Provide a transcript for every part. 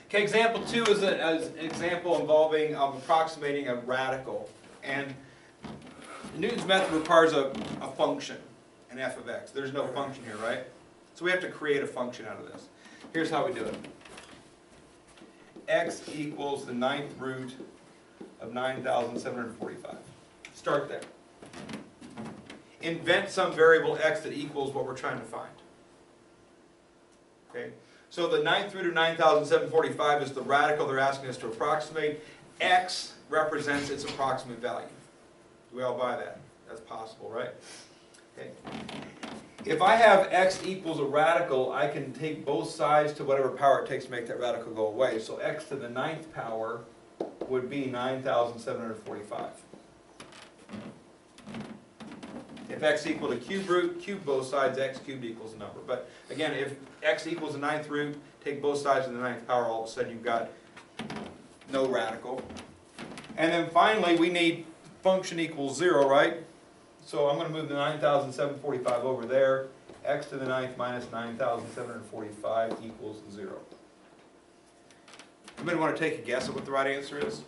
Okay, example 2 is an example involving approximating a radical. And Newton's method requires a function, an f of x. There's no function here, right? So we have to create a function out of this. Here's how we do it. X equals the 9th root of 9,745. Start there. Invent some variable x that equals what we're trying to find. Okay? So the 9th root of 9,745 is the radical they're asking us to approximate. X represents its approximate value. Do we all buy that? That's possible, right? Okay. If I have x equals a radical, I can take both sides to whatever power it takes to make that radical go away. So x to the 9th power would be 9,745. If x equal to cube root, cube both sides, x cubed equals a number. But again, if x equals the 9th root, take both sides to the 9th power, all of a sudden you've got no radical. And then finally, we need function equals 0, right? So I'm going to move the 9,745 over there. X to the 9th minus 9,745 equals 0. Anybody want to take a guess at what the right answer is?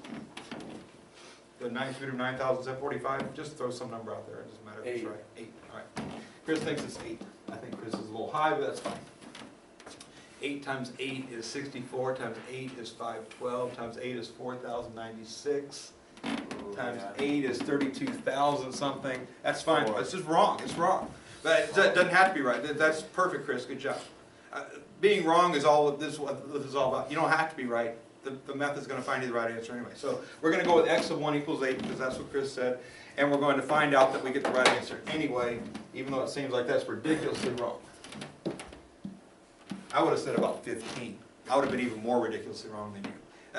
The 9th root of 9,745? Just throw some number out there. It doesn't matter if it's right. 8. All right. Chris thinks it's 8. I think Chris is a little high, but that's fine. 8 times 8 is 64, times 8 is 512, times 8 is 4,096, times 8 is 32,000 something. That's fine. It's just wrong. It's wrong. But it doesn't have to be right. That's perfect, Chris. Good job. Being wrong is all this is what this is all about. You don't have to be right. The method's going to find you the right answer anyway. So we're going to go with x of 1 equals 8 because that's what Chris said. And we're going to find out that we get the right answer anyway, even though it seems like that's ridiculously wrong. I would have said about 15. I would have been even more ridiculously wrong than you.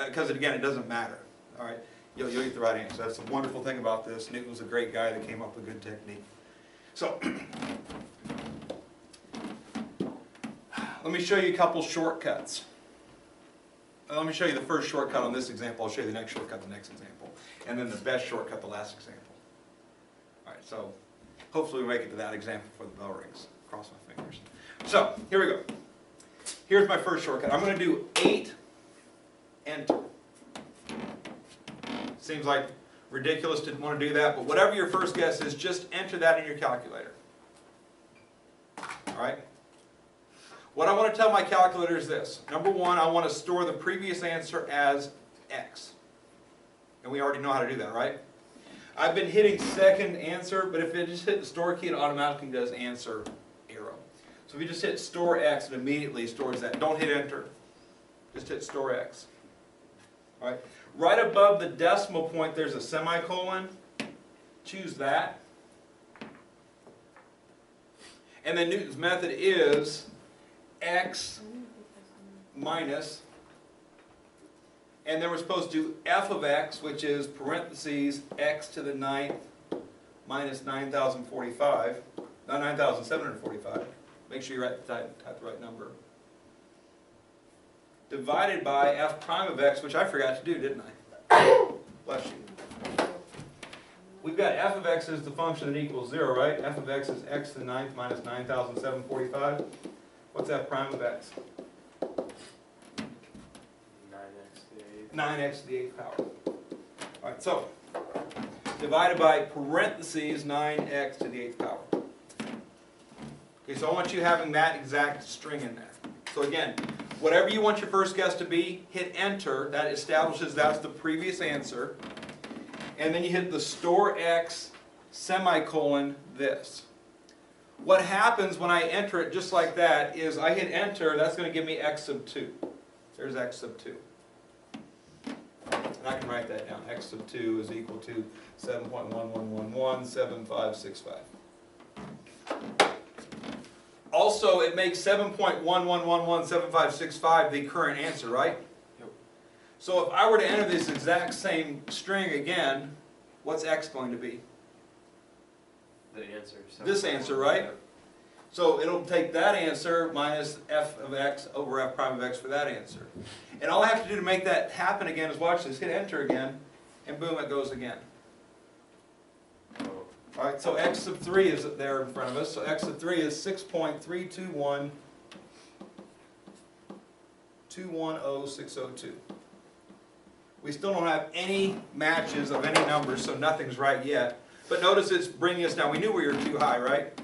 Because again, it doesn't matter. All right, you'll get the right answer. That's the wonderful thing about this. Newton was a great guy that came up with a good technique. So let me show you a couple shortcuts. Let me show you the first shortcut on this example. I'll show you the next shortcut, the next example, and then the best shortcut, the last example. All right, so hopefully we make it to that example before the bell rings. Cross my fingers. So here we go. Here's my first shortcut. I'm going to do 8, enter. Seems like ridiculous to want to do that, but whatever your first guess is, just enter that in your calculator. All right? What I want to tell my calculator is this. Number 1, I want to store the previous answer as x. And we already know how to do that, right? I've been hitting second answer, but if it just hit the store key, it automatically does answer arrow. So if you just hit store x, it immediately stores that. Don't hit enter. Just hit store x. All right. Right above the decimal point, there's a semicolon. Choose that. And then Newton's method is x minus, and then we're supposed to do f of x, which is parentheses x to the 9th minus 9,045, not 9,745. Make sure you type the right number. Divided by f prime of x, which I forgot to do, didn't I? Bless you. We've got f of x as the function that equals 0, right? F of x is x to the 9th minus 9,745. What's f prime of x? 9x to the 8th. 9x to the 8th power. All right, so divided by parentheses 9x to the 8th power. Okay, so I want you having that exact string in there. So again, whatever you want your first guess to be, hit enter. That establishes that's the previous answer. And then you hit the store x semicolon this. What happens when I enter it just like that is I hit enter, that's going to give me x sub 2. There's x sub 2. And I can write that down. X sub 2 is equal to 7.11117565. Also, it makes 7.11117565 the current answer, right? Yep. So if I were to enter this exact same string again, what's x going to be? The answer. This answer, right? So it'll take that answer minus f of x over f prime of x for that answer. And all I have to do to make that happen again is watch this, hit enter again, and boom, it goes again. All right, so x sub 3 is there in front of us. So x sub 3 is 6.321 210602. We still don't have any matches of any numbers, so nothing's right yet. But notice it's bringing us down. We knew we were too high, right?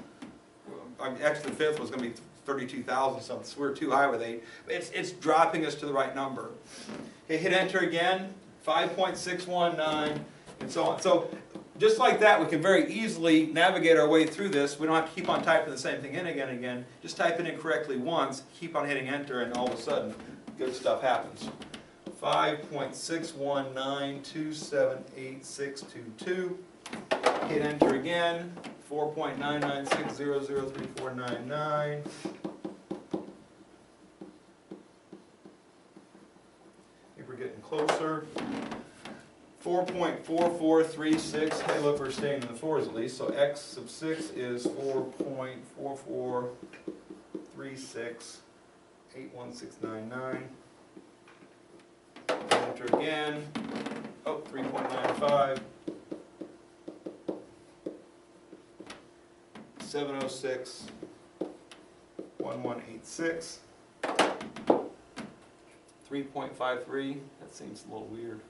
X to the fifth was going to be 32,000 something, so we were too high with 8. It's dropping us to the right number. Okay, hit enter again, 5.619, and so on. So just like that, we can very easily navigate our way through this. We don't have to keep on typing the same thing in again and again. Just type it in correctly once, keep on hitting enter, and all of a sudden, good stuff happens. 5.619278622. Hit enter again. 4.996003499. I think we're getting closer. 4.4436. Hey, look, we're staying in the 4s at least. So x sub 6 is 4.4436811699. Enter again. Oh, 3.95. 706 1186. 3.53. That seems a little weird.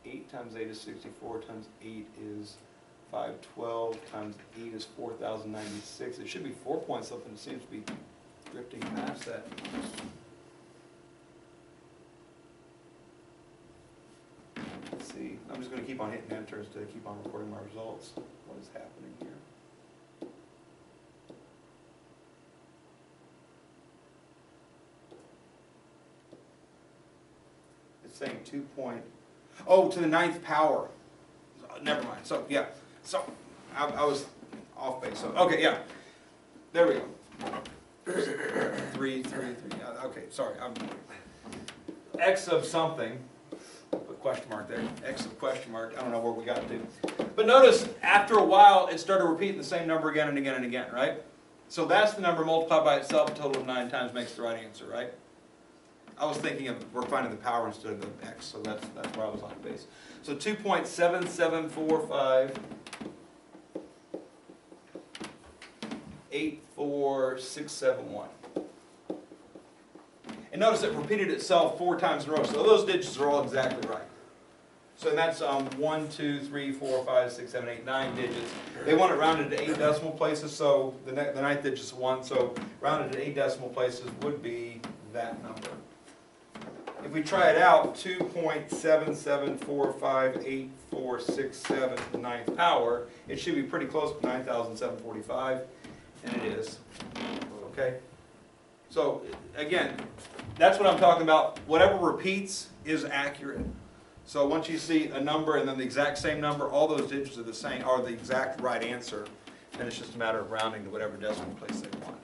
8 times 8 is 64, times 8 is 512, times 8 is 4,096. It should be 4 point something. It seems to be drifting past that. Let's see. I'm just going to keep on hitting enter instead of keep on recording my results. What is happening here? It's saying 2 point. Oh, to the 9th power. Never mind. So yeah. So I was off base. So okay, yeah. There we go. 3. Okay, sorry. X of something. Put question mark there. X of question mark. I don't know where we got to. But notice after a while it started repeating the same number again and again and again, right? So that's the number multiplied by itself. A total of 9 times makes the right answer, right? I was thinking of we're finding the power instead of the x, so that's where I was off base. So 2.7745 84671. And notice it repeated itself 4 times in a row. So those digits are all exactly right. So that's 1, 2, 3, 4, 5, 6, 7, 8, 9 digits. They want it rounded to 8 decimal places, so the 9th digit is 1. So rounded to 8 decimal places would be that number. If we try it out, 2.77458467 to the 9th power, it should be pretty close to 9,745, and it is. Okay? So, again, that's what I'm talking about. Whatever repeats is accurate. So once you see a number and then the exact same number, all those digits are the same, are the exact right answer, and it's just a matter of rounding to whatever decimal place they want.